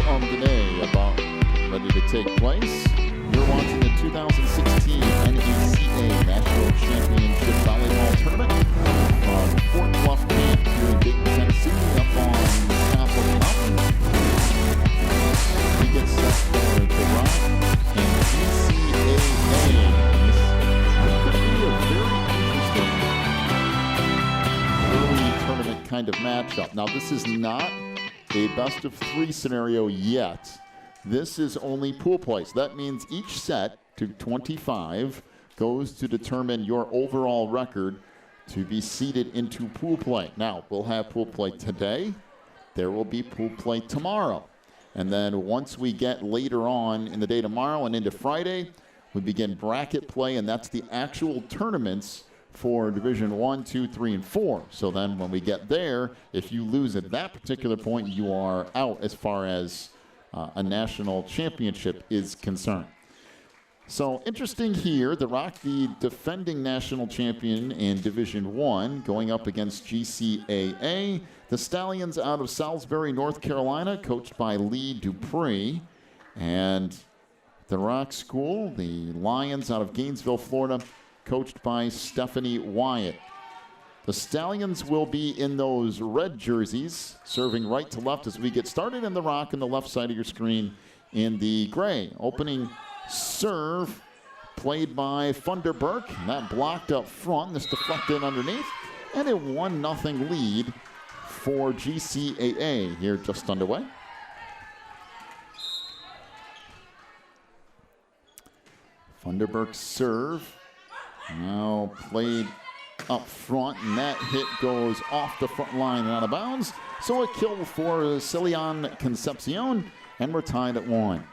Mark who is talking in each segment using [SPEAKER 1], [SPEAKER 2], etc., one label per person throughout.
[SPEAKER 1] of the day about ready to take place. You're watching the 2016 NACA National Championship Volleyball Tournament from Fort Bluff Camp here in Dayton, Tennessee, up on top of the mountain. We get set for the rock and GCAA. This could be a very interesting early tournament kind of matchup. Now, this is not a best of 3 scenario yet. This is only pool play. So that means each set to 25 goes to determine your overall record to be seeded into pool play. Now, we'll have pool play today. There will be pool play tomorrow. And then once we get later on in the day tomorrow and into Friday, we begin bracket play, and that's the actual tournaments for Division 1, 2, 3, and 4. So then when we get there, if you lose at that particular point, you are out as far as a national championship is concerned. So interesting here, the Rock, the defending national champion in Division 1, going up against GCAA. The Stallions out of Salisbury, North Carolina, coached by Lee Dupree. And the Rock School, the Lions out of Gainesville, Florida, coached by Stephanie Wyatt. The Stallions will be in those red jerseys, serving right to left as we get started, in the Rock on the left side of your screen in the gray. Opening serve played by Funderburk. That blocked up front. This deflected underneath. And a 1-0 lead for GCAA here just underway. Funderburk's serve now played up front, and that hit goes off the front line and out of bounds. So a kill for Celian Concepcion, and we're tied at 1.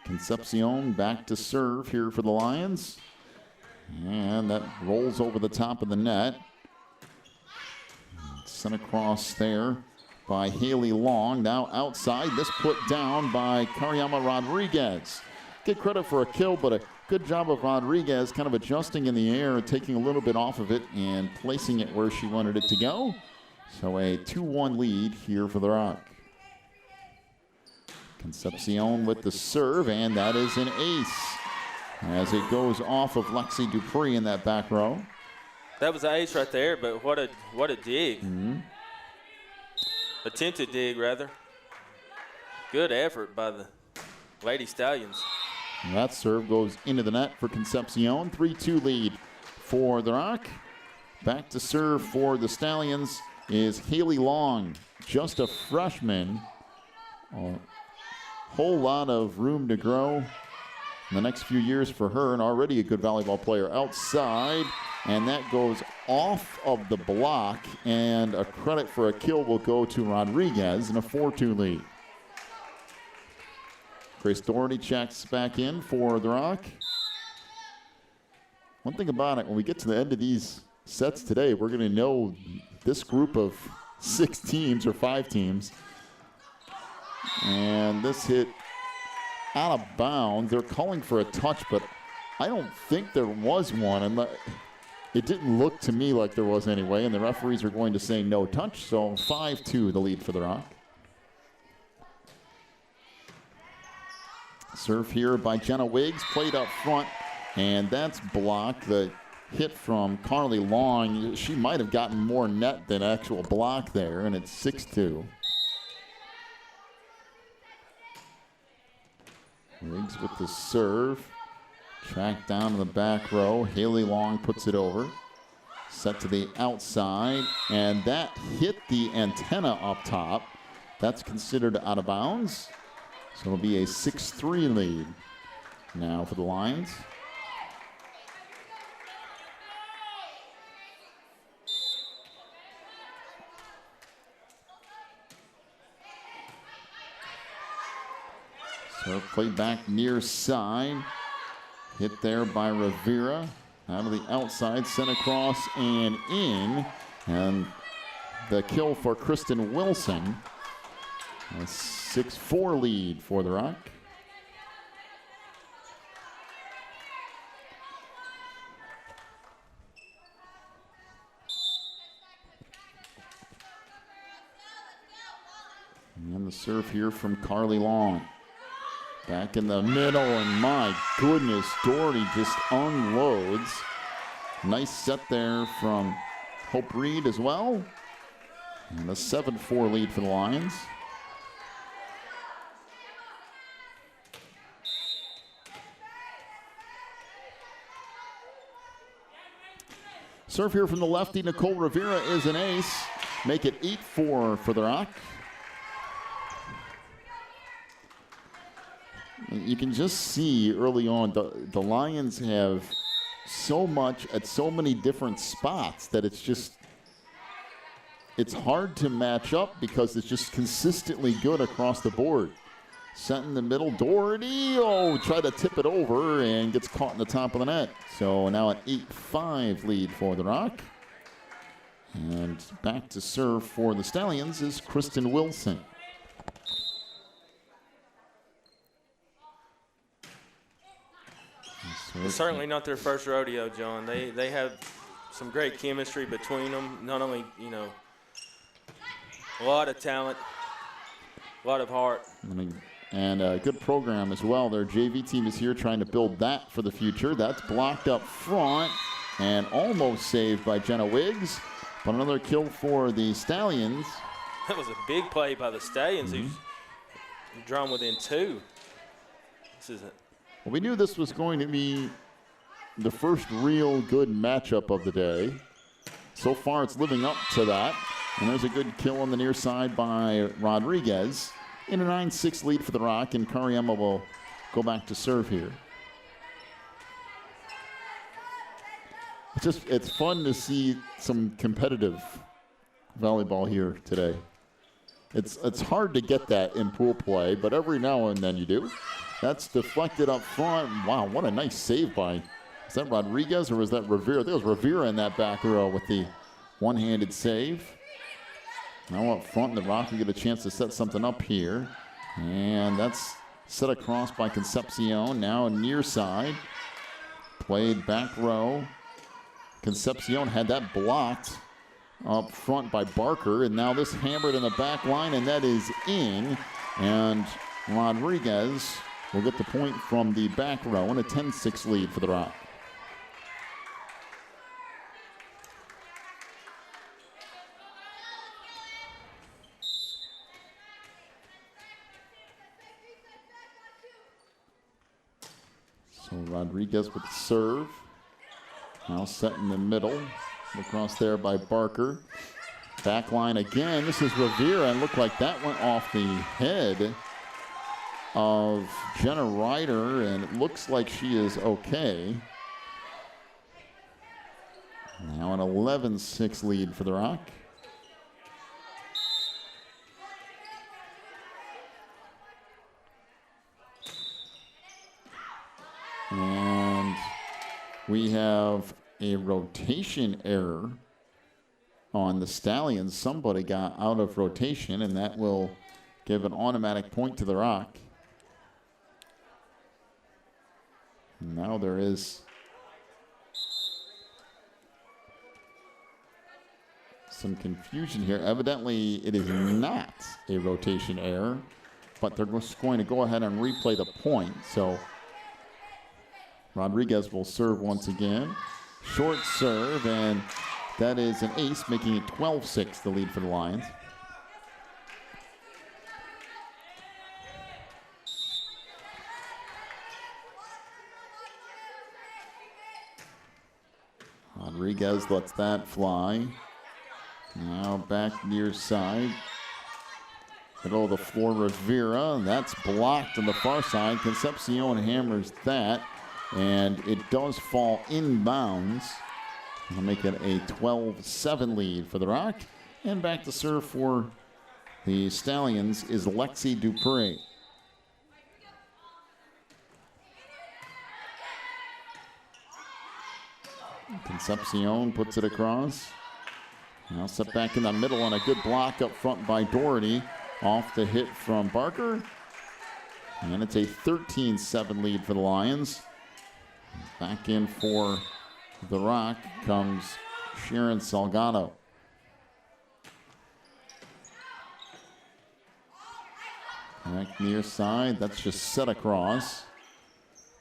[SPEAKER 1] Concepcion back to serve here for the Lions. And that rolls over the top of the net. Sent across there by Haley Long. Now outside, this put down by Karyama Rodriguez. Get credit for a kill, but a good job of Rodriguez kind of adjusting in the air, taking a little bit off of it and placing it where she wanted it to go. So a 2-1 lead here for the Rock. Concepcion with the serve, and that is an ace as it goes off of Lexi Dupree in that back row.
[SPEAKER 2] That was an ace right there, but what a dig.
[SPEAKER 1] Mm-hmm.
[SPEAKER 2] Attempted dig, rather. Good effort by the Lady Stallions.
[SPEAKER 1] And that serve goes into the net for Concepcion. 3-2 lead for the Rock. Back to serve for the Stallions is Haley Long, just a freshman. A whole lot of room to grow in the next few years for her, and already a good volleyball player. Outside, and that goes off of the block, and a credit for a kill will go to Rodriguez in a 4-2 lead. Grace Doherty checks back in for the Rock. One thing about it, when we get to the end of these sets today, we're going to know this group of 6 teams or 5 teams. And this hit out of bounds. They're calling for a touch, but I don't think there was one. And it didn't look to me like there was anyway, and the referees are going to say no touch. So 5-2 the lead for the Rock. Serve here by Jenna Wiggs, played up front, and that's blocked. The hit from Carly Long, she might have gotten more net than actual block there, and it's 6-2. Wiggs with the serve, tracked down to the back row. Haley Long puts it over. Set to the outside, and that hit the antenna up top. That's considered out of bounds. So it'll be a 6-3 lead now for the Lions. So played back near side. Hit there by Rivera. Out of the outside, sent across and in. And the kill for Kristen Wilson. A 6-4 lead for the Rock. And the serve here from Carly Long. Back in the middle, and my goodness, Doherty just unloads. Nice set there from Hope Reed as well. And a 7-4 lead for the Lions. Serve here from the lefty, Nicole Rivera, is an ace. Make it 8-4 for the Rock. You can just see early on the Lions have so much at so many different spots that it's hard to match up because it's just consistently good across the board. Set in the middle, Doherty, try to tip it over and gets caught in the top of the net. So now an 8-5 lead for the Rock. And back to serve for the Stallions is Kristen Wilson.
[SPEAKER 2] It's certainly not their first rodeo, John. They have some great chemistry between them. Not only, a lot of talent, a lot of heart.
[SPEAKER 1] And a good program as well. Their JV team is here trying to build that for the future. That's blocked up front and almost saved by Jenna Wiggs. But another kill for the Stallions.
[SPEAKER 2] That was a big play by the Stallions. Who's drawn within 2. This is it.
[SPEAKER 1] Well, we knew this was going to be the first real good matchup of the day. So far, it's living up to that. And there's a good kill on the near side by Rodriguez. In a 9-6 lead for the Rock, and Kariema will go back to serve here. It's fun to see some competitive volleyball here today. It's hard to get that in pool play, but every now and then you do. That's deflected up front. Wow, what a nice save by, is that Rodriguez or was that Rivera? There was Rivera in that back row with the one-handed save. Now up front, the Rock will get a chance to set something up here. And that's set across by Concepcion. Now near side. Played back row. Concepcion had that blocked up front by Barker. And now this hammered in the back line, and that is in. And Rodriguez will get the point from the back row and a 10-6 lead for the Rock. So Rodriguez with the serve. Now set in the middle. Across there by Barker. Back line again. This is Rivera, and looked like that went off the head of Jenna Ryder, and it looks like she is okay. Now an 11-6 lead for the Rock. And we have a rotation error on the Stallions. Somebody got out of rotation, and that will give an automatic point to the Rock. Now there is some confusion here. Evidently, it is not a rotation error, but they're just going to go ahead and replay the point. So Rodriguez will serve once again. Short serve, and that is an ace, making it 12-6, the lead for the Lions. Rodriguez lets that fly. Now back near side. Middle of the floor, Rivera. That's blocked on the far side. Concepcion hammers that, and it does fall inbounds. That'll make it a 12-7 lead for the Rock. And back to serve for the Stallions is Lexi Dupree. Concepcion puts it across. Now set back in the middle on a good block up front by Doherty. Off the hit from Barker. And it's a 13-7 lead for the Lions. Back in for the Rock comes Sharon Salgado. Back near side, that's just set across.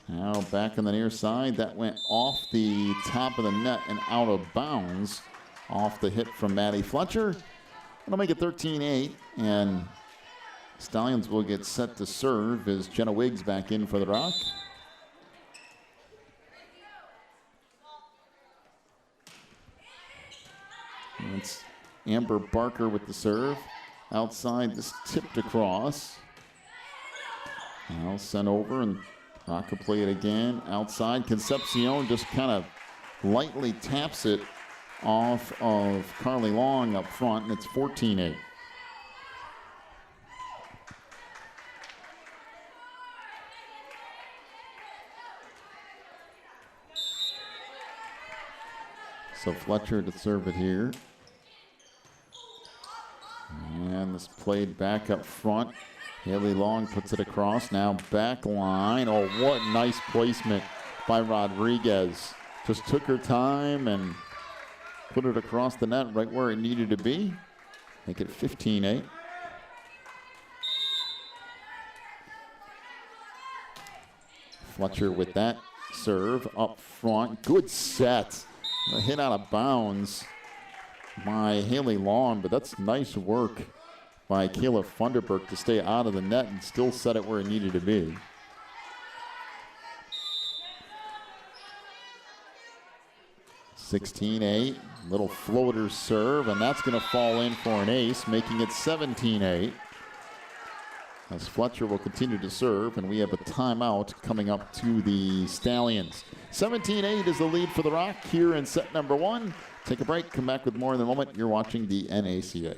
[SPEAKER 1] Now back on the near side, that went off the top of the net and out of bounds off the hit from Maddie Fletcher. That'll make it 13-8, and Stallions will get set to serve as Jenna Wiggs back in for the Rock. And it's Amber Barker with the serve. Outside, this tipped across. Now sent over, and Rock will play it again. Outside, Concepcion just kind of lightly taps it off of Carly Long up front, and it's 14-8. So Fletcher to serve it here. And this played back up front. Haley Long puts it across. Now back line. Oh, what nice placement by Rodriguez. Just took her time and put it across the net right where it needed to be. Make it 15-8. Fletcher with that serve up front. Good set. A hit out of bounds by Haley Long, but that's nice work by Kayla Funderburk to stay out of the net and still set it where it needed to be. (16-8), little floater serve, and that's going to fall in for an ace, making it 17-8. As Fletcher will continue to serve, and we have a timeout coming up to the Stallions. 17-8 is the lead for the Rock here in set number one. Take a break, come back with more in a moment. You're watching the NACA.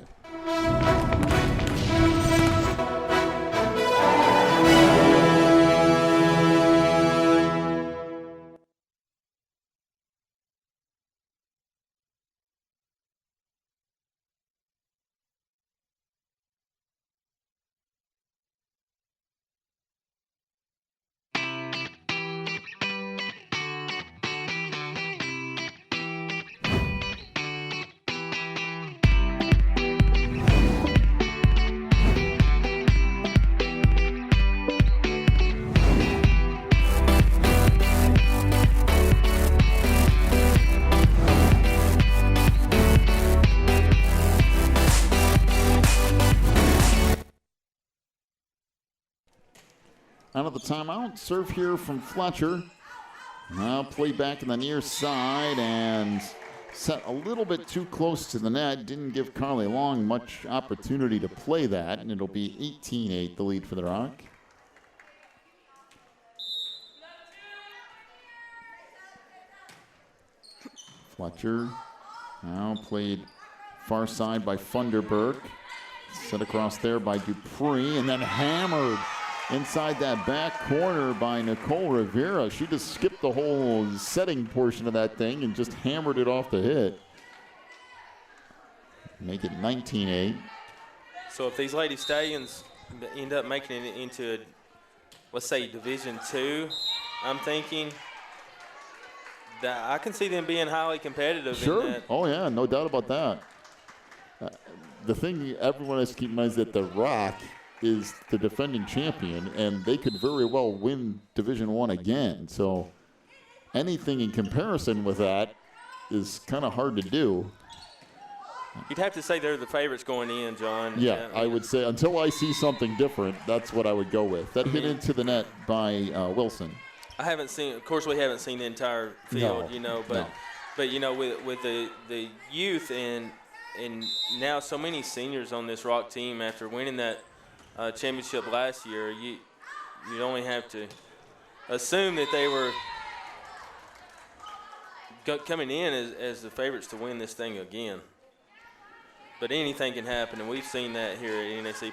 [SPEAKER 1] Out of the timeout, serve here from Fletcher. Now play back in the near side and set a little bit too close to the net. Didn't give Carly Long much opportunity to play that, and it'll be 18-8, the lead for the Rock. Fletcher now played far side by Funderburk. Set across there by Dupree, and then hammered inside that back corner by Nicole Rivera. She just skipped the whole setting portion of that thing and just hammered it off the hit. Make it 19-8.
[SPEAKER 2] So if these Lady Stallions end up making it into, let's say, Division II, I'm thinking that I can see them being highly competitive.
[SPEAKER 1] Sure.
[SPEAKER 2] In that.
[SPEAKER 1] Oh, yeah, no doubt about that. The thing everyone has to keep in mind is that the Rock is the defending champion, and they could very well win Division I again. So anything in comparison with that is kind of hard to do.
[SPEAKER 2] You'd have to say they're the favorites going in, John.
[SPEAKER 1] Yeah, I would say until I see something different, that's what I would go with. That hit into the net by Wilson.
[SPEAKER 2] I haven't seen, of course, we haven't seen the entire field, but you know, with the youth and now so many seniors on this Rock team after winning that championship last year, you only have to assume that they were coming in as the favorites to win this thing again. But anything can happen, and we've seen that here at NACA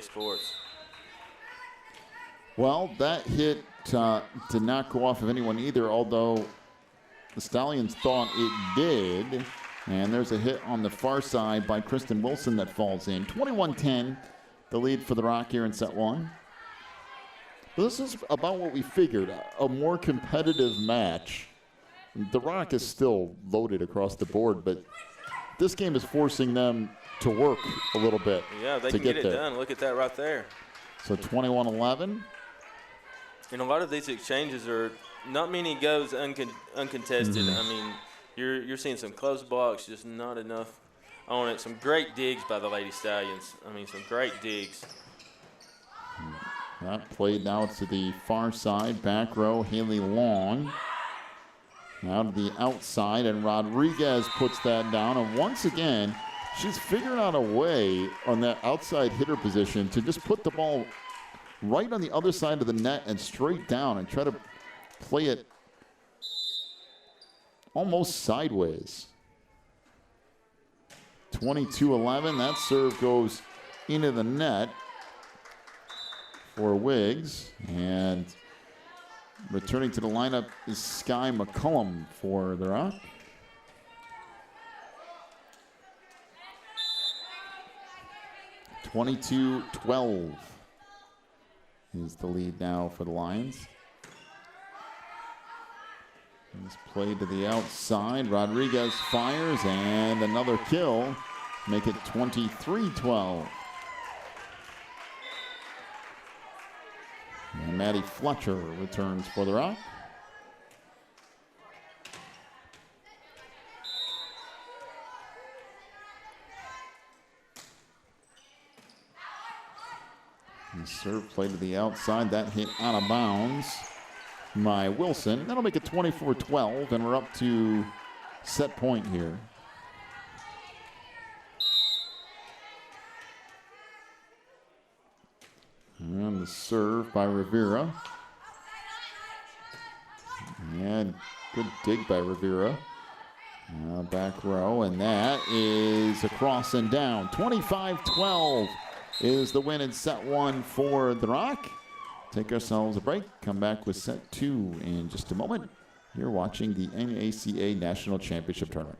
[SPEAKER 2] Sports.
[SPEAKER 1] Well, that hit did not go off of anyone either, although the Stallions thought it did. And there's a hit on the far side by Kristen Wilson that falls in. 21-10, the lead for the Rock here in set one. This is about what we figured, a more competitive match. The Rock is still loaded across the board, but this game is forcing them to work a little bit.
[SPEAKER 2] Yeah, they
[SPEAKER 1] to
[SPEAKER 2] can get it
[SPEAKER 1] there.
[SPEAKER 2] done. Look at that right there.
[SPEAKER 1] So 21-11.
[SPEAKER 2] And a lot of these exchanges are not many goes uncontested. I mean, you're seeing some close blocks, just not enough on it. Some great digs by the Lady Stallions. I mean, some great digs.
[SPEAKER 1] That played now to the far side, back row, Haley Long. Now to the outside, and Rodriguez puts that down. And once again, she's figured out a way on that outside hitter position to just put the ball right on the other side of the net and straight down and try to play it almost sideways. 22-11, that serve goes into the net for Wiggs, and returning to the lineup is Sky McCullum for the Rock. (22-12) is the lead now for the Lions. He's played to the outside. Rodriguez fires, and another kill. Make it 23-12. And Maddie Fletcher returns for the Rock. The serve played to the outside. That hit out of bounds by Wilson. That'll make it 24-12, and we're up to set point here. And the serve by Rivera. And good dig by Rivera. Back row, and that is across and down. 25-12 is the win in set one for the Rock. Take ourselves a break. Come back with set two in just a moment. You're watching the NACA National Championship Tournament.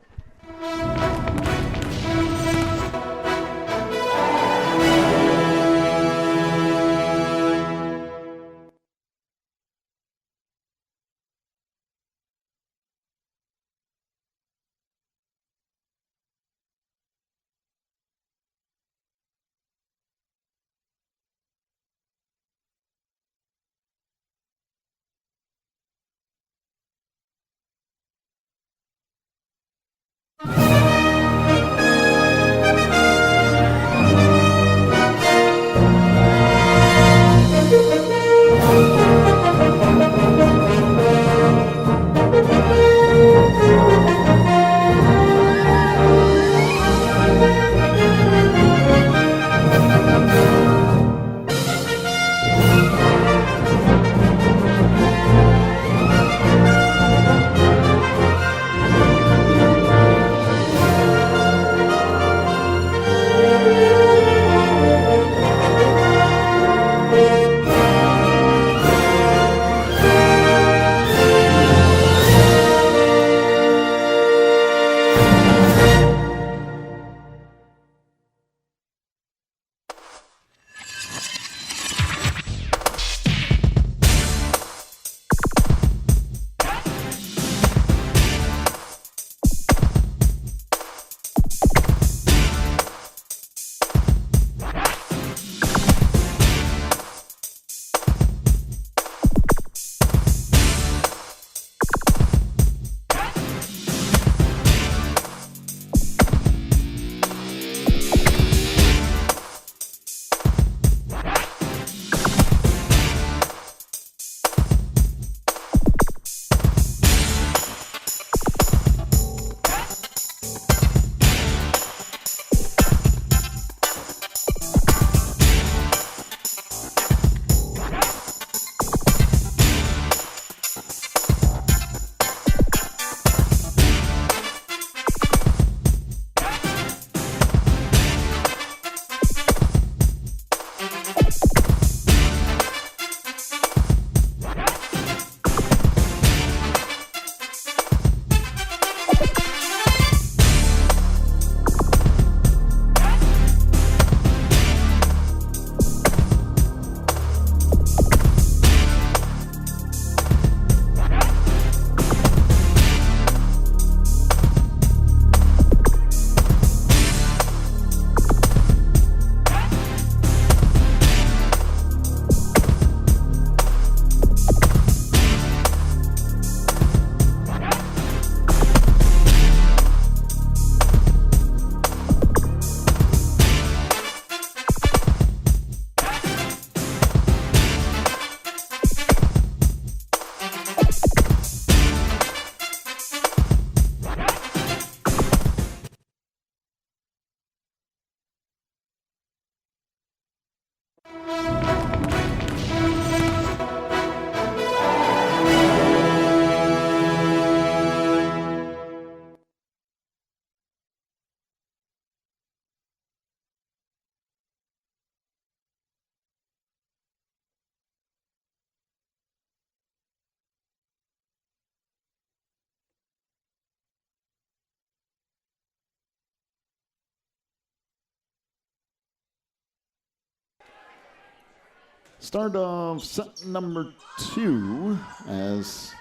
[SPEAKER 1] Start of set number 2 as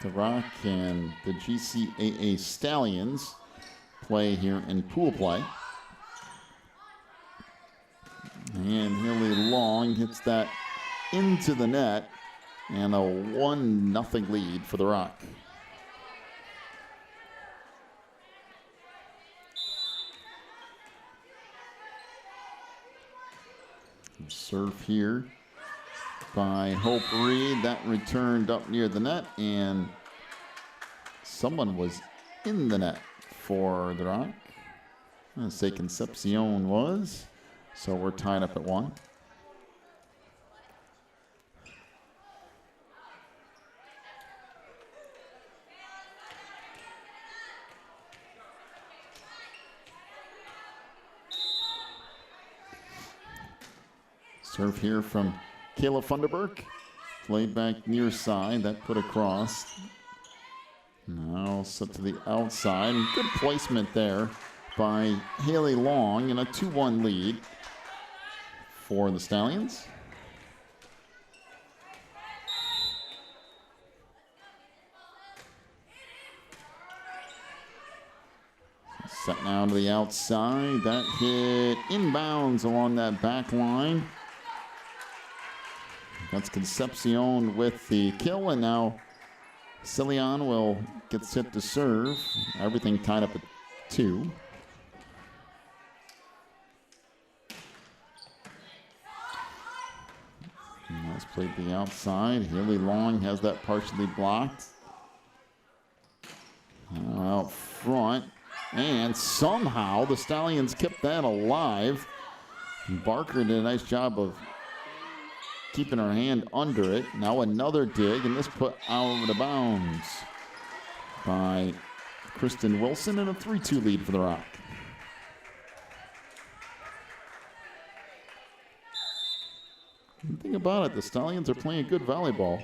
[SPEAKER 1] the Rock and the GCAA Stallions play here in pool play. And Haley Long hits that into the net, and a 1-0 lead for the Rock. Serve here by Hope Reed. That returned up near the net, and someone was in the net for the Rock. I'm going to say Concepcion was. So we're tied up at 1. Serve here from Kayla Funderburk. Played back near side. That put across. Now set to the outside. Good placement there by Haley Long, and a 2-1 lead for the Stallions. Set now to the outside. That hit inbounds along that back line. That's Concepcion with the kill, and now Cilian will get set to serve. Everything tied up at 2. And that's played the outside. Haley Long has that partially blocked. Out front. And somehow the Stallions kept that alive. Barker did a nice job of keeping her hand under it. Now another dig, and this put out of bounds by Kristen Wilson, and a 3-2 lead for the Rock. The thing about it, the Stallions are playing good volleyball.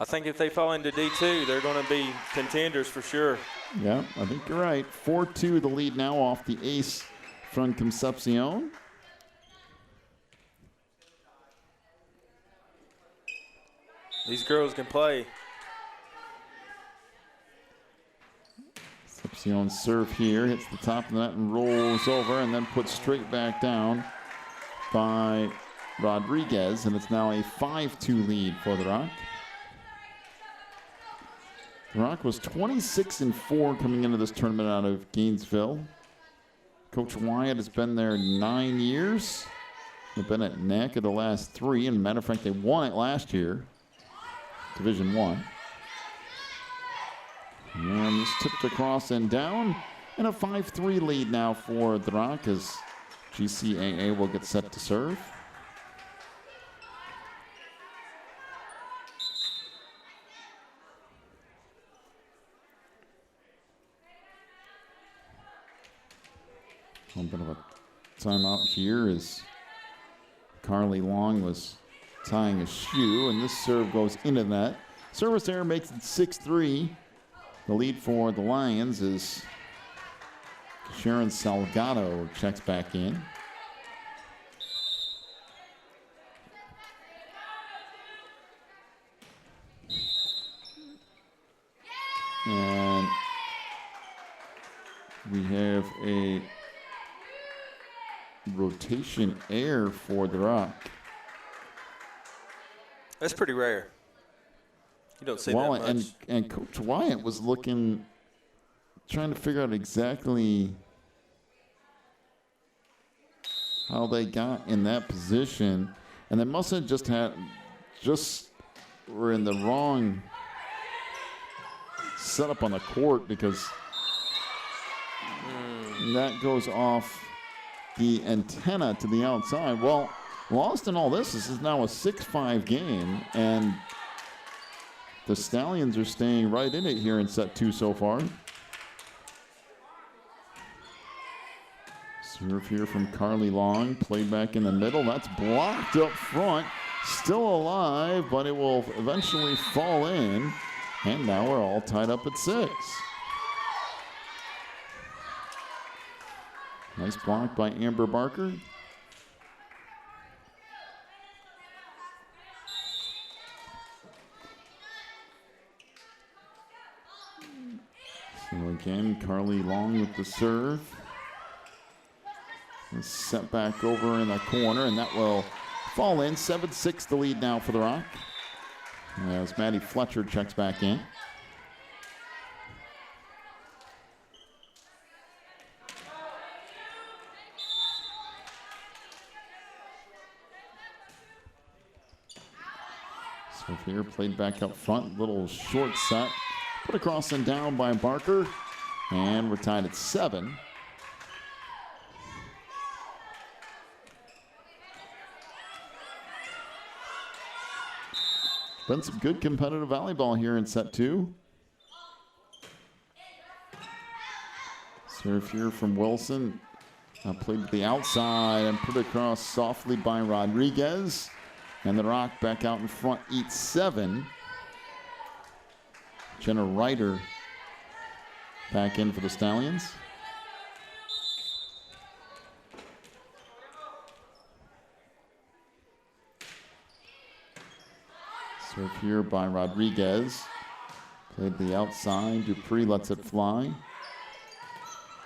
[SPEAKER 2] I think if they fall into D2, they're going to be contenders for sure.
[SPEAKER 1] Yeah, I think you're right. 4-2 the lead now off the ace from Concepcion.
[SPEAKER 2] These girls can play.
[SPEAKER 1] Concepcion serve here, hits the top of the net and rolls over, and then put straight back down by Rodriguez, and it's now a 5-2 lead for the Rock. The Rock was 26-4 coming into this tournament out of Gainesville. Coach Wyatt has been there 9 years. They've been at NACA the last 3, and matter of fact, they won it last year, Division I. And this tipped across and down, and a 5-3 lead now for the Rock as GCAA will get set to serve. A little bit of a timeout here as Carly Long was tying a shoe, and this serve goes into the net. Service error makes it 6-3. The lead for the Lions is Sharon Salgado checks back in. And we have a rotation error for the Rock.
[SPEAKER 2] That's pretty rare. You don't see that much.
[SPEAKER 1] And Coach Wyatt was looking, trying to figure out exactly how they got in that position, and they must have just were in the wrong setup on the court, because that goes off the antenna to the outside. Well, lost in all this is now a 6-5 game, and the Stallions are staying right in it here in set 2 so far. Serve here from Carly Long, played back in the middle. That's blocked up front. Still alive, but it will eventually fall in. And now we're all tied up at 6. Nice block by Amber Barker. Again, Carly Long with the serve. Set back over in the corner, and that will fall in. 7-6 the lead now for the Rock. As Maddie Fletcher checks back in. So here, played back up front, little short set. Put across and down by Barker, and we're tied at 7. Been some good competitive volleyball here in set 2. Serve here from Wilson. Played to the outside and put across softly by Rodriguez. And the Rock back out in front, eats 7. Jenna Ryder back in for the Stallions. Serve here by Rodriguez. Played the outside. Dupree lets it fly.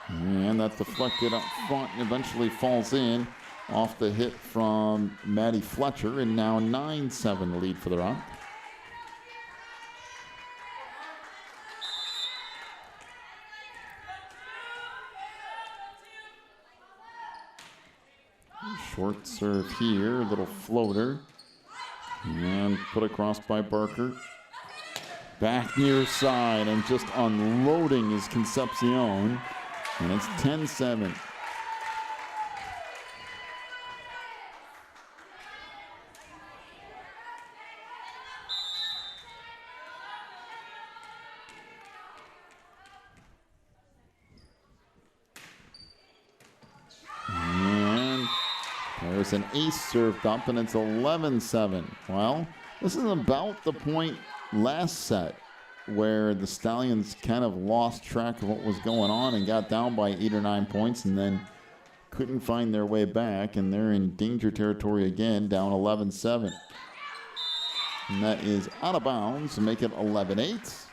[SPEAKER 1] And that's deflected up front and eventually falls in off the hit from Maddie Fletcher. And now 9-7 the lead for the Rock. Short serve here, little floater. And put across by Barker. Back near side and just unloading is Concepcion. And it's 10-7. There's an ace served up, and it's 11-7. Well, this is about the point last set where the Stallions kind of lost track of what was going on and got down by 8 or 9 points and then couldn't find their way back, and they're in danger territory again, down 11-7. And that is out of bounds to make it 11-8.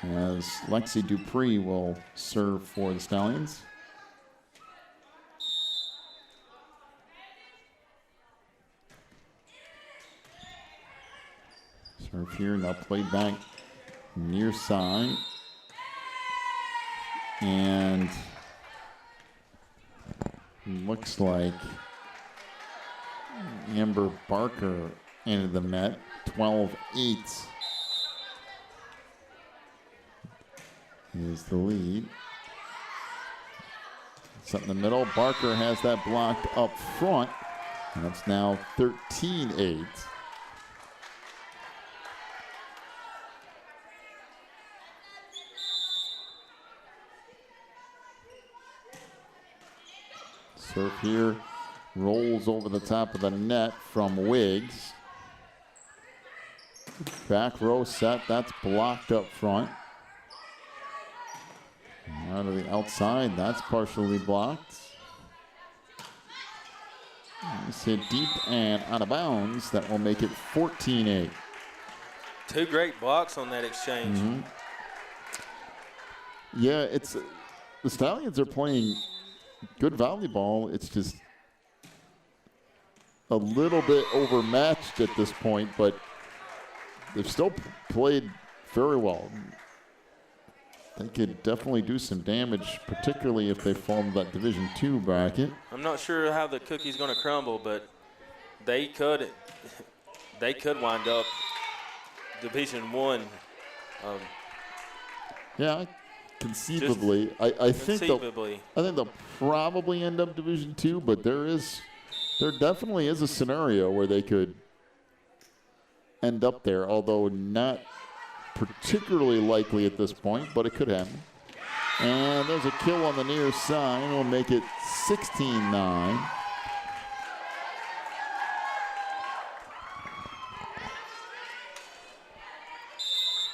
[SPEAKER 1] As Lexi Dupree will serve for the Stallions. Serve here, now played back near side. And looks like Amber Barker into the net, 12-8 is the lead. Set in the middle, Barker has that blocked up front, and it's now 13-8. Serve here, rolls over the top of the net from Wiggs. Back row set, that's blocked up front. Now to the outside, that's partially blocked. It's hit deep and out of bounds. That will make it 14-8.
[SPEAKER 2] Two great blocks on that exchange.
[SPEAKER 1] Mm-hmm. Yeah, it's the Stallions are playing good volleyball. It's just a little bit overmatched at this point, but they've still played very well. They could definitely do some damage, particularly if they fall into that Division II bracket.
[SPEAKER 2] I'm not sure how the cookie's going to crumble, but they could wind up Division I.
[SPEAKER 1] Yeah, conceivably. I think they'll probably end up Division II, but there definitely is a scenario where they could end up there, although not particularly likely at this point, but it could happen. And there's a kill on the near side. We'll make it 16-9.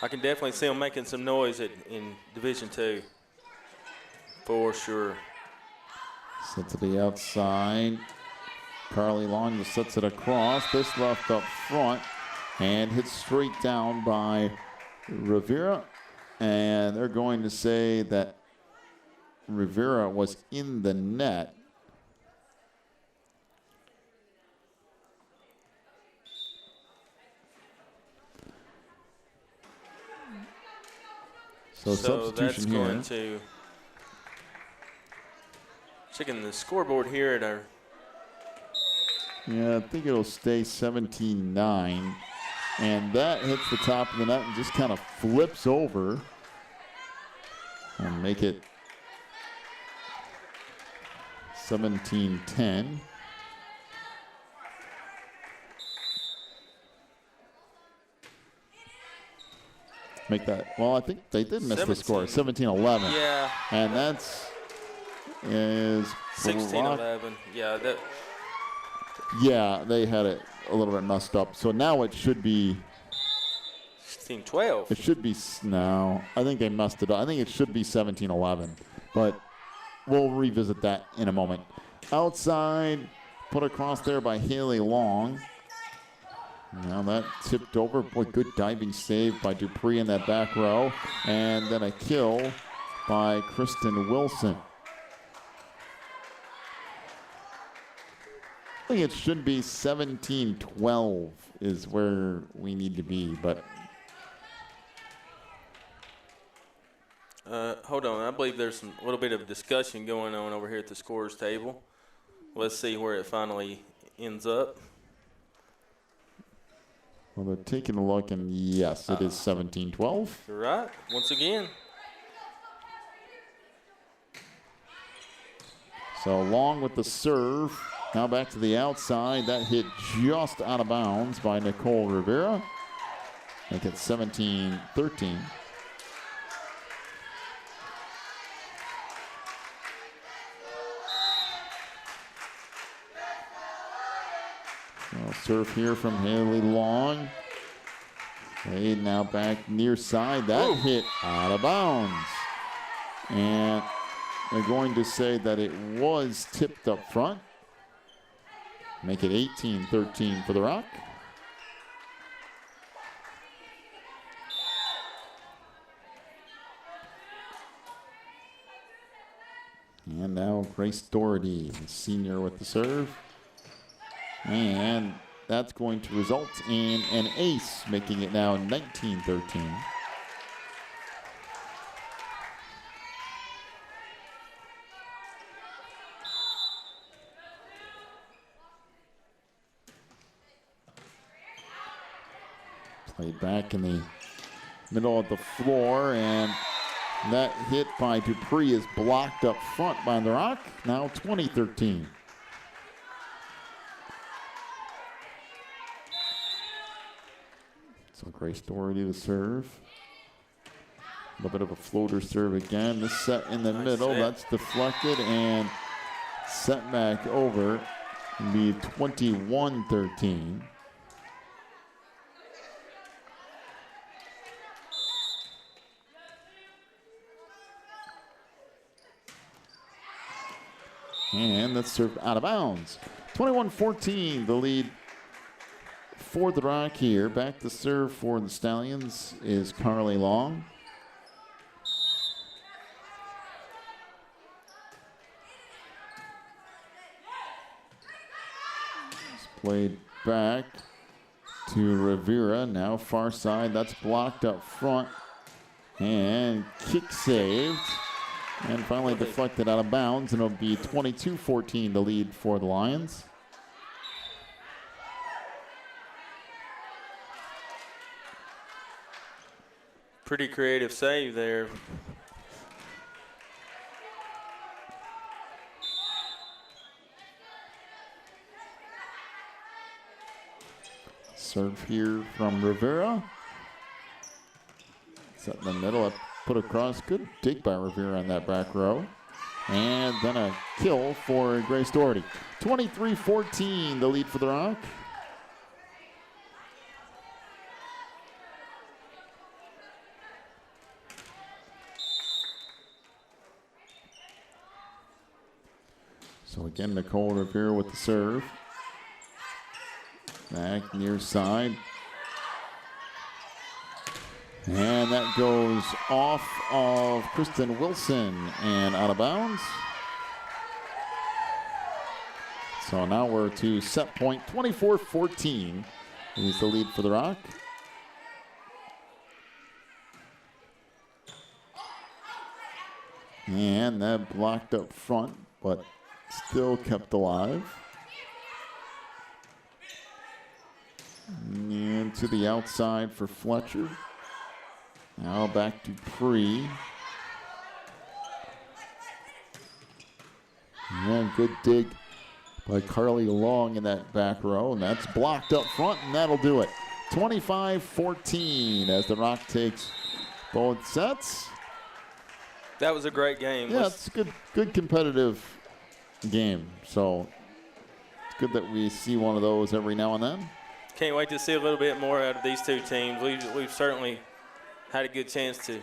[SPEAKER 2] I can definitely see them making some noise in Division II, for sure.
[SPEAKER 1] Set to the outside. Carly Long just sets it across. This left up front and hits straight down by Rivera. And they're going to say that Rivera was in the net. So substitution
[SPEAKER 2] that's
[SPEAKER 1] here.
[SPEAKER 2] Going to checking the scoreboard here at our.
[SPEAKER 1] Yeah, I think it'll stay 17-9. And that hits the top of the net and just kind of flips over. And make it 17-10. Make that, well, I think they did miss the score, 17-11.
[SPEAKER 2] Yeah.
[SPEAKER 1] And that's is
[SPEAKER 2] 16-11. Yeah, that.
[SPEAKER 1] Yeah, they had it a little bit messed up. So now it should be
[SPEAKER 2] 16-12.
[SPEAKER 1] It should be, no, I think they messed it up. I think it should be 17-11, but we'll revisit that in a moment. Outside, put across there by Haley Long. Now that tipped over. Boy, good diving save by Dupree in that back row. And then a kill by Kristen Wilson. I think it should be 17-12 is where we need to be, but
[SPEAKER 2] hold on. I believe there's a little bit of discussion going on over here at the scorers table. Let's see where it finally ends up.
[SPEAKER 1] Well, they're taking a look, and yes, it is 17-12.
[SPEAKER 2] You're right. Once again.
[SPEAKER 1] So Long with the serve. Now back to the outside. That hit just out of bounds by Nicole Rivera. Make it 17-13. Serve here from Haley Long. Played now back near side. That hit out of bounds. And they're going to say that it was tipped up front. Make it 18-13 for the Rock. And now Grace Doherty, the senior with the serve. And that's going to result in an ace, making it now 19-13. Played back in the middle of the floor, and that hit by Dupree is blocked up front by the Rock. Now 20-13. So Grace Doherty to serve. A little bit of a floater serve again. This set in the middle. That's deflected and set back over. It'll be 21-13. And that's served out of bounds. 21-14, the lead for the Rock here. Back to serve for the Stallions is Carly Long. It's played back to Rivera. Now far side. That's blocked up front. And kick saved. And finally deflected out of bounds. And it'll be 22-14, the lead for the Lions.
[SPEAKER 2] Pretty creative save there.
[SPEAKER 1] Serve here from Rivera. Set in the middle, up, put across. Good dig by Rivera on that back row. And then a kill for Grace Doherty. 23-14, the lead for the Rock. So again, Nicole Rivera with the serve. Back near side. And that goes off of Kristen Wilson and out of bounds. So now we're to set point. 24-14 is the lead for the Rock. And that blocked up front, but still kept alive. And to the outside for Fletcher. Now back to Pre. And good dig by Carly Long in that back row. And that's blocked up front, and that'll do it. 25-14 as the Rock takes both sets.
[SPEAKER 2] That was a great game.
[SPEAKER 1] Yeah, it's a good competitive game. So it's good that we see one of those every now and then.
[SPEAKER 2] Can't wait to see a little bit more out of these two teams. We've certainly had a good chance to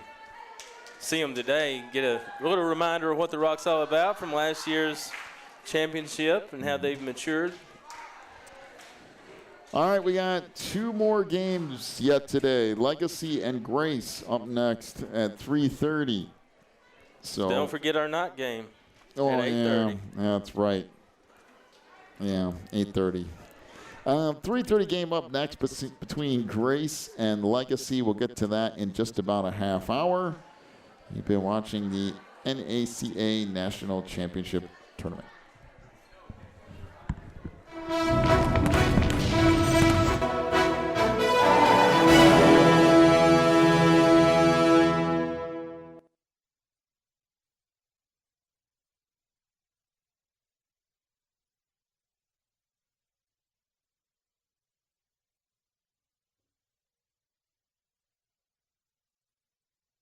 [SPEAKER 2] see them today. Get a little reminder of what the Rock's all about from last year's championship and how they've matured. All
[SPEAKER 1] right, we got 2 more games yet today. Legacy and Grace up next at 3:30. So
[SPEAKER 2] don't forget our NACA game at
[SPEAKER 1] 8:30. Yeah, that's right. Yeah, 8:30. 3:30 game up next between Grace and Legacy. We'll get to that in just about a half hour. You've been watching the NACA National Championship Tournament.